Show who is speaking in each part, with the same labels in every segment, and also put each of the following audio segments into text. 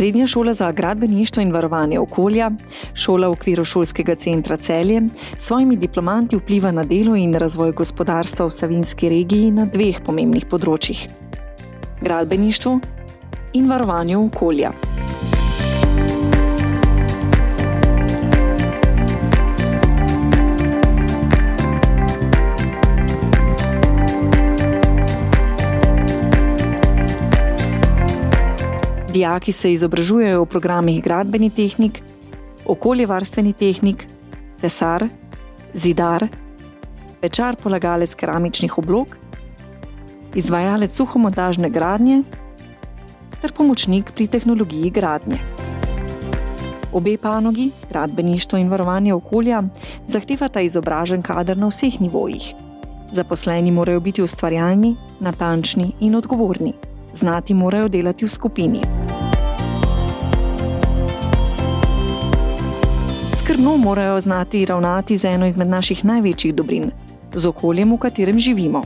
Speaker 1: Srednja šola za gradbeništvo in varovanje okolja, šola v okviru šolskega centra Celje, s svojimi diplomanti vpliva na delo in razvoj gospodarstva v Savinjski regiji na dveh pomembnih področjih: gradbeništvu in varovanju okolja. Dijaki se izobražujejo v programih gradbeni tehnik, okoljevarstveni tehnik, tesar, zidar, pečar polagalec keramičnih oblog, izvajalec suhomontažne gradnje ter pomočnik pri tehnologiji gradnje. Obe panogi, gradbeništvo in varovanje okolja, zahtevata izobražen kader na vseh nivojih. Zaposleni morajo biti ustvarjalni, natančni in odgovorni. Znati morajo delati v skupini. Skrbno morajo znati ravnati z eno izmed naših največjih dobrin, z okoljem, v katerem živimo.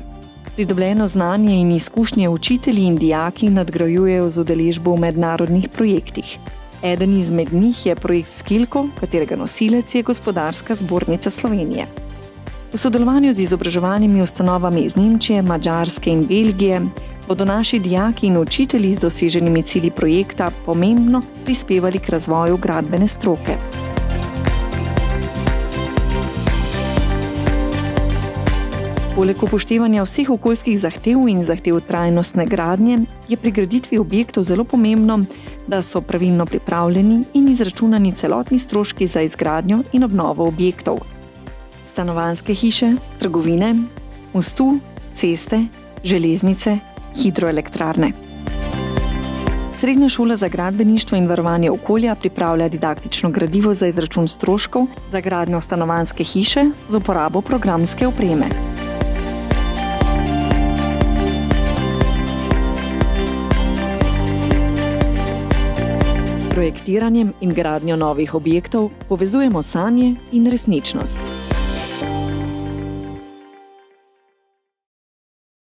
Speaker 1: Pridobljeno znanje in izkušnje učitelji in dijaki nadgrajujejo z udeležbo v mednarodnih projektih. Eden izmed njih je projekt Skilko, katerega nosilec je Gospodarska zbornica Slovenije. V sodelovanju z izobraževalnimi ustanovami iz Nemčije, Madžarske in Belgije bodo naši dijaki in učitelji z doseženimi cilji projekta pomembno prispevali k razvoju gradbene stroke. Poleg upoštevanja vseh okoljskih zahtev in zahtev trajnostne gradnje je pri graditvi objektov zelo pomembno, da so pravilno pripravljeni in izračunani celotni stroški za izgradnjo in obnovo objektov. Stanovanjske hiše, trgovine, mostu, ceste, železnice, hidroelektrarne. Srednja šola za gradbeništvo in varovanje okolja pripravlja didaktično gradivo za izračun stroškov za gradnjo stanovanjske hiše z uporabo programske opreme. S projektiranjem in gradnjo novih objektov povezujemo sanje in resničnost.